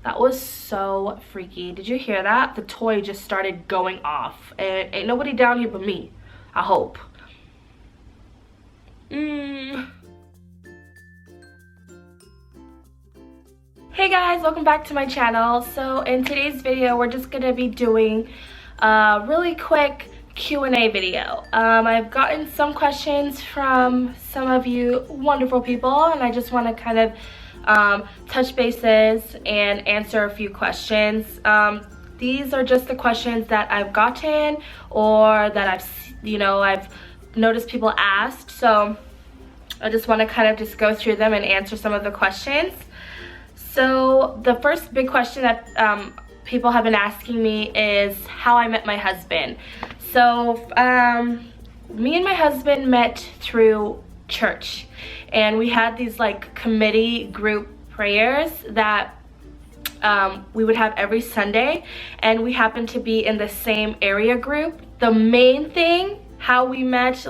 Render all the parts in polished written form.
That was so freaky. Did you hear that? The toy just started going off. And ain't nobody down here but me. I hope. Hey guys, welcome back to my channel. So in today's video, we're just gonna be doing a really quick Q&A video. I've gotten some questions from some of you wonderful people, and I just want to kind of touch bases and answer a few questions. These are just the questions that I've gotten or that I've noticed people asked. So I just want to kind of just go through them and answer some of the questions. So the first big question that people have been asking me is how I met my husband. So me and my husband met through church, and we had these like committee group prayers that we would have every Sunday, and we happened to be in the same area group. The main thing how we met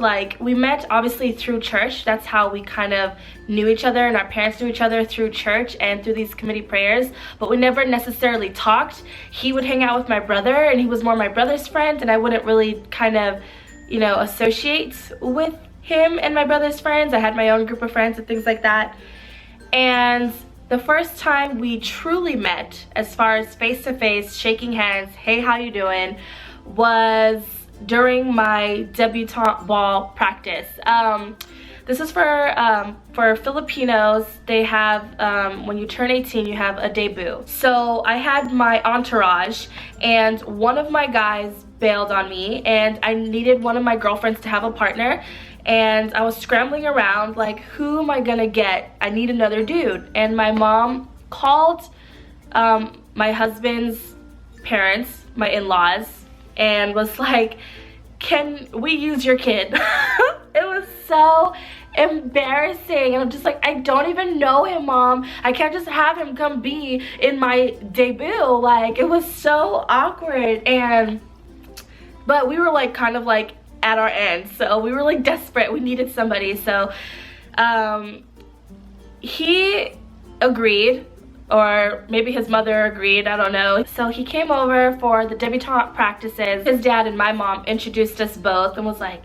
obviously through church. That's how we kind of knew each other, and our parents knew each other through church and through these committee prayers, but we never necessarily talked. He would hang out with my brother, and he was more my brother's friend, and I wouldn't really kind of associate with him and my brother's friends. I had my own group of friends and things like that. And the first time we truly met, as far as face-to-face, shaking hands, hey, how you doing, was during my debutante ball practice. This is for Filipinos. They have, when you turn 18, you have a debut. So I had my entourage, and one of my guys bailed on me, and I needed one of my girlfriends to have a partner, and I was scrambling around like, who am I gonna get? I need another dude. And my mom called my husband's parents, my in-laws, and was like, can we use your kid? It was so embarrassing, and I'm just like, I don't even know him, Mom. I can't just have him come be in my debut. Like, it was so awkward. But we were like kind of like at our end, so we were like desperate. We needed somebody. So he agreed, or maybe his mother agreed, I don't know. So he came over for the debutante practices. His dad and my mom introduced us both and was like,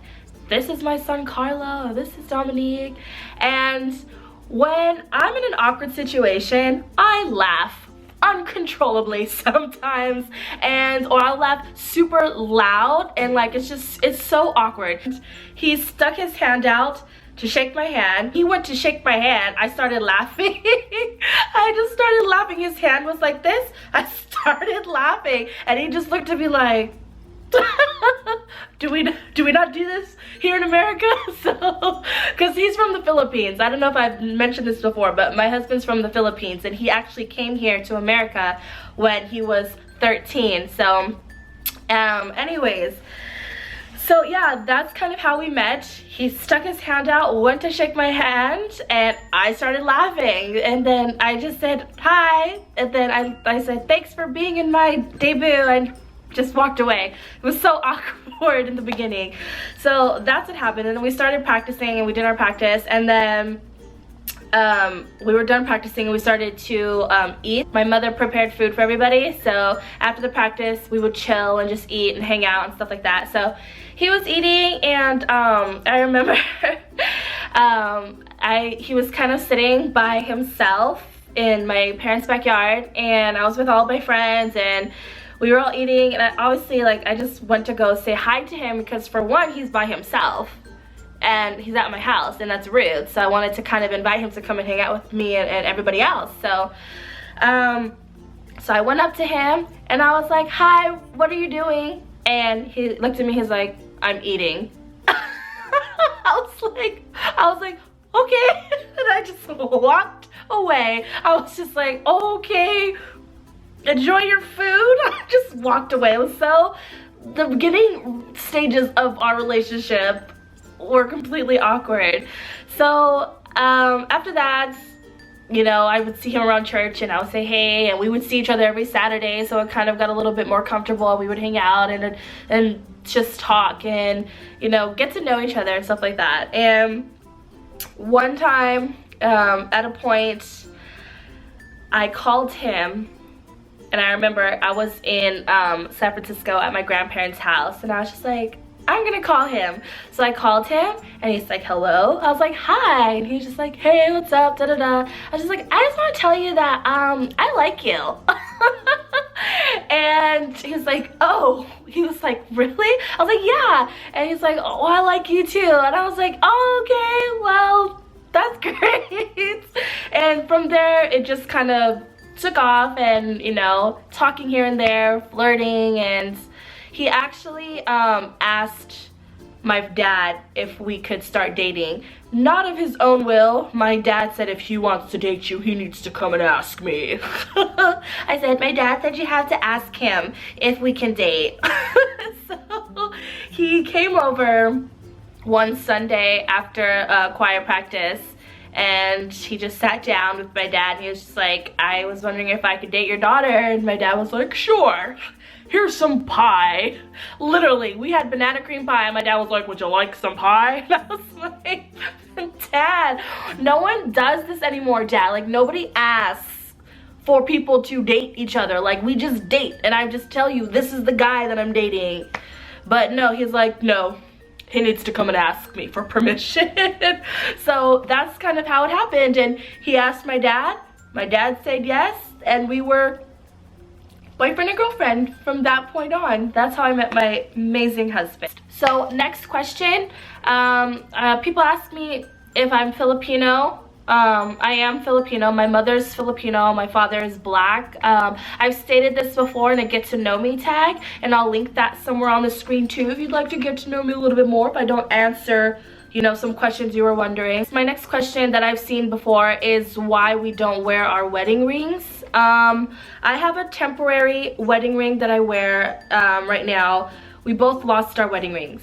this is my son Carlo, this is Dominique. And when I'm in an awkward situation, I laugh uncontrollably sometimes, or I'll laugh super loud, and like it's so awkward. He stuck his hand out to shake my hand. He went to shake my hand. I started laughing. I just started laughing. His hand was like this. I started laughing, and he just looked at me like, do we not do this here in America? So, because he's from the Philippines. I don't know if I've mentioned this before, but my husband's from the Philippines, and he actually came here to America when he was 13. So anyways, so yeah, that's kind of how we met. He stuck his hand out, went to shake my hand, and I started laughing. And then I just said hi, and then I said, thanks for being in my debut, and just walked away. It was so awkward in the beginning. So that's what happened, and then we started practicing, and we did our practice, and then we were done practicing, and we started to eat. My mother prepared food for everybody, so after the practice we would chill and just eat and hang out and stuff like that. So he was eating, and I remember he was kind of sitting by himself in my parents' backyard, and I was with all my friends, and we were all eating, and I just went to go say hi to him, because for one, he's by himself and he's at my house, and that's rude. So I wanted to kind of invite him to come and hang out with me and everybody else. So so I went up to him, and I was like, hi, what are you doing? And he looked at me, he's like, I'm eating. I was like, okay. And I just walked away. I was just like, okay, enjoy your food. I just walked away. It was the beginning stages of our relationship were completely awkward. So after that, I would see him around church, and I would say hey, and we would see each other every Saturday, so it kind of got a little bit more comfortable. We would hang out and just talk and get to know each other and stuff like that. And one time at a point, I called him And I remember I was in San Francisco at my grandparents' house, and I was just like, I'm gonna call him. So I called him, and he's like, hello. I was like, hi. And he's just like, hey, what's up, da da da. I was just like, I just want to tell you that I like you. And he's like, oh. He was like, really? I was like, yeah. And he's like, oh, I like you too. And I was like, oh, okay, well, that's great. And from there, it just kind of took off, and, you know, talking here and there, flirting. And he actually asked my dad if we could start dating. Not of his own will. My dad said if he wants to date you, he needs to come and ask me. I said, my dad said you have to ask him if we can date. So he came over one Sunday after choir practice, and he just sat down with my dad, and he was just like, I was wondering if I could date your daughter. And my dad was like, sure. Here's some pie. Literally, we had banana cream pie, and my dad was like, would you like some pie? And I was like, Dad, no one does this anymore, Dad. Like, nobody asks for people to date each other. Like, we just date, and I just tell you, this is the guy that I'm dating. But no, he's like, no, he needs to come and ask me for permission. So that's kind of how it happened. And he asked my dad said yes, and we were boyfriend and girlfriend from that point on. That's how I met my amazing husband. So next question, people ask me if I'm Filipino. I am Filipino. My mother's Filipino, my father is black. I've stated this before in a get to know me tag, and I'll link that somewhere on the screen too if you'd like to get to know me a little bit more, if I don't answer, you know, some questions you were wondering. My next question that I've seen before is why we don't wear our wedding rings. I have a temporary wedding ring that I wear right now. We both lost our wedding rings.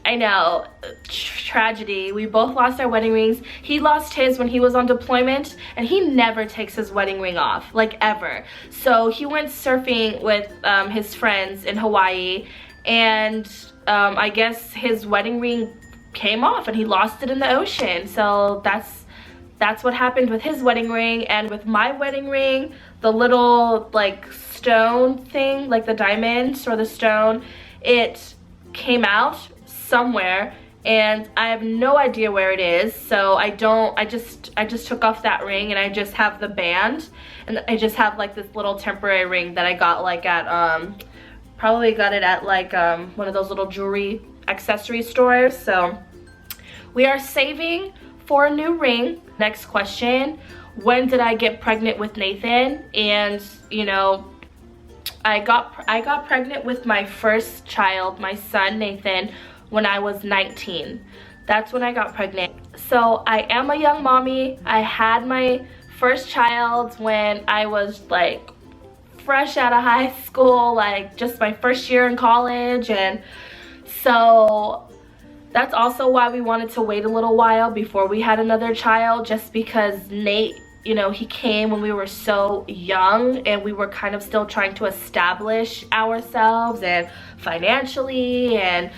I know, tragedy. We both lost our wedding rings. He lost his when he was on deployment, and he never takes his wedding ring off, like ever. So he went surfing with his friends in Hawaii, and I guess his wedding ring came off and he lost it in the ocean. So that's what happened with his wedding ring. And with my wedding ring, the little like stone thing, like the diamond or the stone, it came out somewhere, and I have no idea where it is. So I just took off that ring, and I just have the band, and I just have like this little temporary ring that I got like at probably got it at like one of those little jewelry accessory stores. So we are saving for a new ring. Next question, when did I get pregnant with Nathan? And you know, I got pregnant with my first child, my son Nathan, when I was 19. That's when I got pregnant. So I am a young mommy. I had my first child when I was like fresh out of high school, like just my first year in college. And so that's also why we wanted to wait a little while before we had another child, just because Nate, you know, he came when we were so young, and we were kind of still trying to establish ourselves and financially and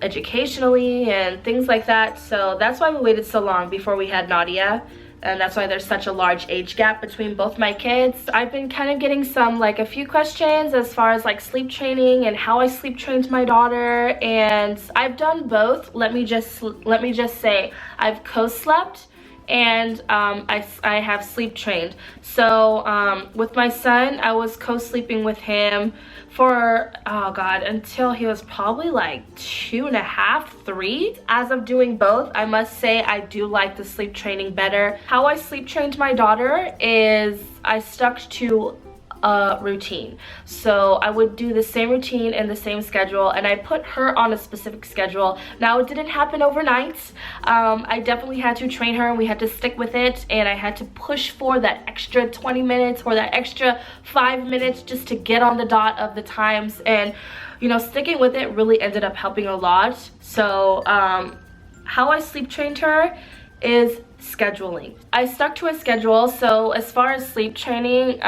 educationally and things like that. So that's why we waited so long before we had Nadia, and that's why there's such a large age gap between both my kids. I've been kind of getting a few questions as far as like sleep training and how I sleep trained my daughter, and I've done both. Let me just say I've co-slept, and I have sleep trained. So with my son, I was co-sleeping with him for, oh God, until he was probably like 2.5, 3. As of doing both, I must say I do like the sleep training better. How I sleep trained my daughter is I stuck to a routine. So I would do the same routine and the same schedule, and I put her on a specific schedule. Now, it didn't happen overnight. I definitely had to train her, and we had to stick with it, and I had to push for that extra 20 minutes or that extra 5 minutes just to get on the dot of the times. And you know, sticking with it really ended up helping a lot. So how I sleep trained her is scheduling. I stuck to a schedule. So as far as sleep training,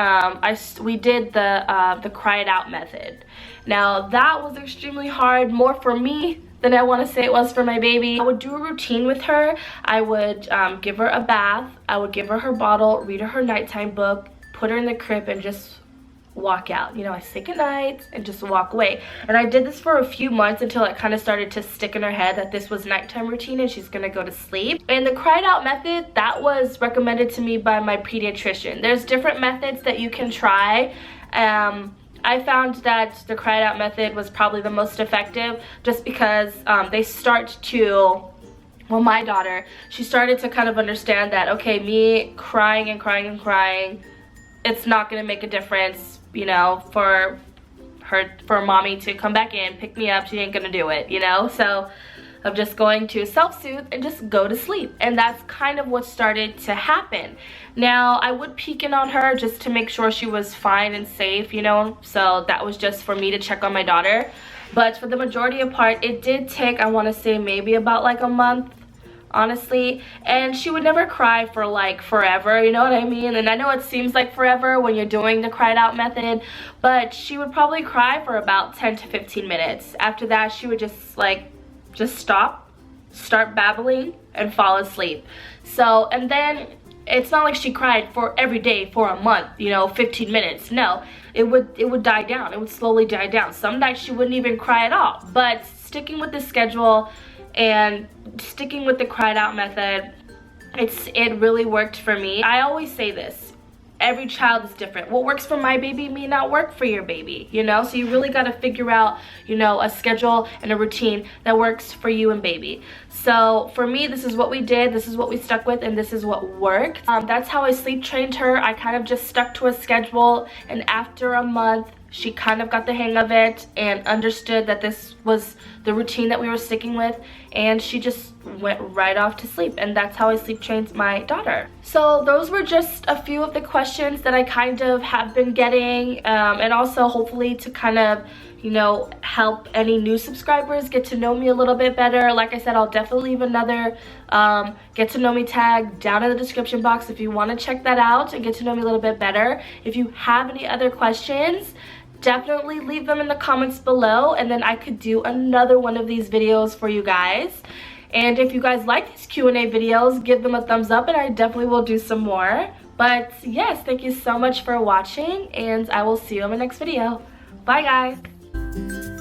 we did the cry it out method. Now that was extremely hard, more for me than I want to say it was for my baby. I would do a routine with her. I would give her a bath. I would give her her bottle, read her her nighttime book, put her in the crib and just walk out. You know, I say goodnight and just walk away. And I did this for a few months until it kind of started to stick in her head that this was nighttime routine and she's gonna go to sleep. And the cried out method, that was recommended to me by my pediatrician. There's different methods that you can try. I found that the cried out method was probably the most effective, just because they start to, well, my daughter, she started to kind of understand that, okay, me crying and crying and crying, it's not gonna make a difference, you know, for mommy to come back in, pick me up. She ain't gonna do it, you know. So I'm just going to self-soothe and just go to sleep, and that's kind of what started to happen. Now, I would peek in on her just to make sure she was fine and safe, you know, so that was just for me to check on my daughter. But for the majority of part, it did take, I want to say, maybe about like a month, honestly. And she would never cry for like forever, you know what I mean? And I know it seems like forever when you're doing the cried out method, but she would probably cry for about 10 to 15 minutes. After that, she would just stop, start babbling, and fall asleep. So, and then it's not like she cried for every day for a month, you know, 15 minutes. No, it would die down. It would slowly die down. Some nights she wouldn't even cry at all. But sticking with the schedule and sticking with the cried out method, it really worked for me. I always say this: every child is different. What works for my baby may not work for your baby, you know? So you really got to figure out, you know, a schedule and a routine that works for you and baby. So for me, this is what we did, this is what we stuck with, and this is what worked. That's how I sleep trained her. I kind of just stuck to a schedule, and after a month, she kind of got the hang of it and understood that this was the routine that we were sticking with, and she just went right off to sleep. And that's how I sleep trained my daughter. So those were just a few of the questions that I kind of have been getting, and also hopefully to kind of, you know, help any new subscribers get to know me a little bit better. Like I said, I'll definitely leave another get to know me tag down in the description box if you want to check that out and get to know me a little bit better. If you have any other questions, definitely leave them in the comments below, and then I could do another one of these videos for you guys. And if you guys like these Q&A videos, give them a thumbs up and I definitely will do some more. But yes, thank you so much for watching, and I will see you in my next video. Bye guys.